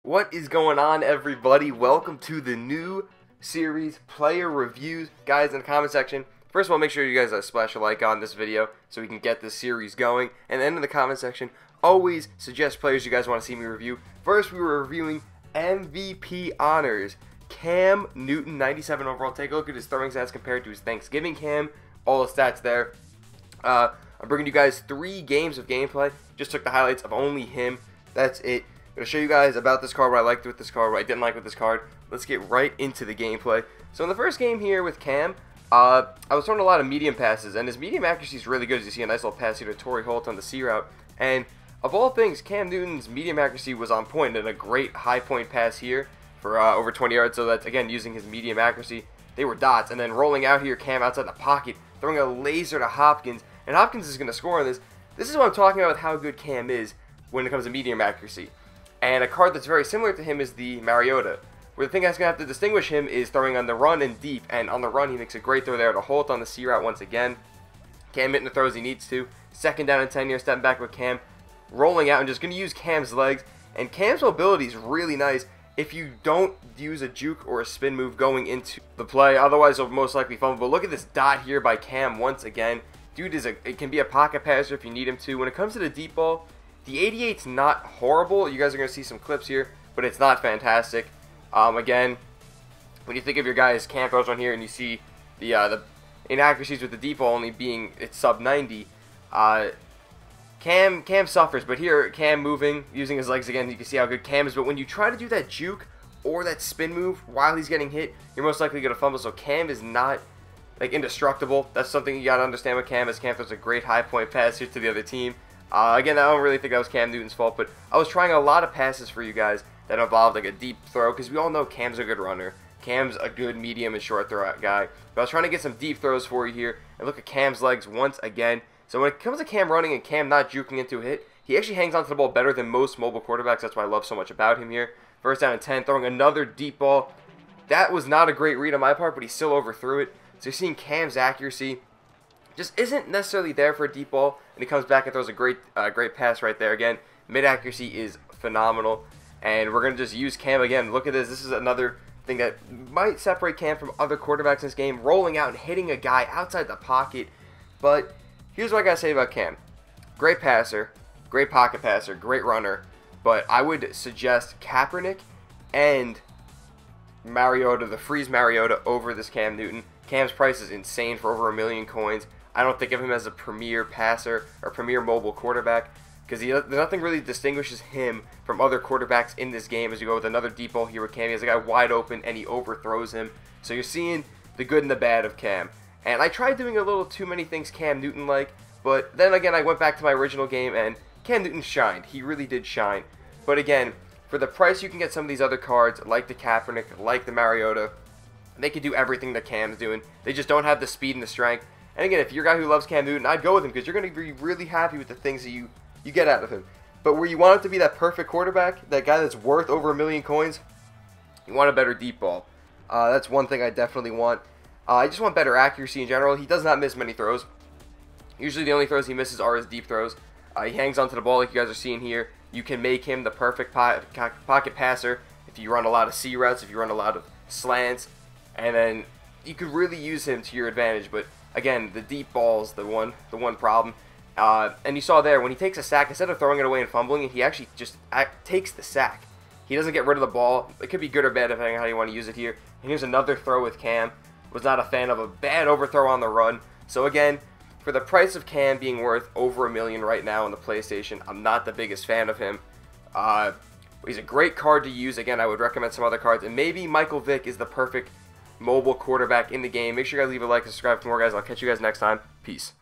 What is going on, everybody? Welcome to the new series, Player Reviews. Guys, in the comment section, first of all, make sure you guys splash a like on this video so we can get this series going. And then in the comment section, always suggest players you guys want to see me review. First, we were reviewing MVP honors. Cam Newton, 97 overall. Take a look at his throwing stats compared to his Thanksgiving Cam. All the stats there. I'm bringing you guys 3 games of gameplay. Just took the highlights of only him. That's it. I'm going to show you guys about this card, what I liked with this card, what I didn't like with this card. Let's get right into the gameplay. So in the first game here with Cam, I was throwing a lot of medium passes, and his medium accuracy is really good. As you see a nice little pass here to Torrey Holt on the C route. And of all things, Cam Newton's medium accuracy was on point, and a great high point pass here for over 20 yards. So that's, again, using his medium accuracy. They were dots. And then rolling out here, Cam outside the pocket, throwing a laser to Hopkins. And Hopkins is going to score on this. This is what I'm talking about with how good Cam is when it comes to medium accuracy. And a card that's very similar to him is the Mariota, where the thing that's going to have to distinguish him is throwing on the run and deep. And on the run, he makes a great throw there to Holt on the C route once again. Cam hitting the throws he needs to. Second down and 10 here, stepping back with Cam. Rolling out and just going to use Cam's legs. And Cam's mobility is really nice if you don't use a juke or a spin move going into the play. Otherwise, he'll most likely fumble. But look at this dot here by Cam once again. Dude, it can be a pocket passer if you need him to. When it comes to the deep ball, the 88's not horrible. You guys are going to see some clips here, but it's not fantastic. Again, when you think of your guys' Cam throws on here and you see the inaccuracies with the deep ball only being it's sub 90, Cam suffers. But here, Cam moving, using his legs again, you can see how good Cam is. But when you try to do that juke or that spin move while he's getting hit, you're most likely going to fumble. So Cam is not like indestructible. That's something you got to understand with Cam, as Cam throws a great high point pass here to the other team. Again, I don't really think that was Cam Newton's fault, but I was trying a lot of passes for you guys that involved like a deep throw, because we all know Cam's a good runner. Cam's a good medium and short throw guy. But I was trying to get some deep throws for you here, and look at Cam's legs once again. So when it comes to Cam running and Cam not juking into a hit, he actually hangs onto the ball better than most mobile quarterbacks. That's why I love so much about him here. First down and 10, throwing another deep ball. That was not a great read on my part, but he still overthrew it. So you're seeing Cam's accuracy just isn't necessarily there for a deep ball, and he comes back and throws a great pass right there. Again, mid accuracy is phenomenal, and we're going to just use Cam again. Look at this. This is another thing that might separate Cam from other quarterbacks in this game, rolling out and hitting a guy outside the pocket. But here's what I got to say about Cam. Great passer, great pocket passer, great runner, but I would suggest Kaepernick and Mariota, the Freeze Mariota, over this Cam Newton. Cam's price is insane for over 1 million coins. I don't think of him as a premier passer or premier mobile quarterback, because nothing really distinguishes him from other quarterbacks in this game. As you go with another deep ball here with Cam, he has a guy wide open and he overthrows him. So you're seeing the good and the bad of Cam. And I tried doing a little too many things Cam Newton like, but then again I went back to my original game and Cam Newton shined. He really did shine. But again, for the price you can get some of these other cards like the Kaepernick, like the Mariota. They can do everything that Cam's doing. They just don't have the speed and the strength. And again, if you're a guy who loves Cam Newton, I'd go with him, because you're going to be really happy with the things that you get out of him. But where you want him to be that perfect quarterback, that guy that's worth over 1 million coins, you want a better deep ball. That's one thing I definitely want. I just want better accuracy in general. He does not miss many throws. Usually the only throws he misses are his deep throws. He hangs onto the ball like you guys are seeing here. You can make him the perfect pocket passer if you run a lot of C routes, if you run a lot of slants. And then you could really use him to your advantage. But again, the deep ball's the one problem. And you saw there, when he takes a sack, instead of throwing it away and fumbling it, he actually just takes the sack. He doesn't get rid of the ball. It could be good or bad depending on how you want to use it here. And here's another throw with Cam. Was not a fan of a bad overthrow on the run. So again, for the price of Cam being worth over 1 million right now on the PlayStation, I'm not the biggest fan of him. He's a great card to use. Again, I would recommend some other cards. And maybe Michael Vick is the perfect mobile quarterback in the game. Make sure you guys leave a like and subscribe for more, guys. I'll catch you guys next time. Peace.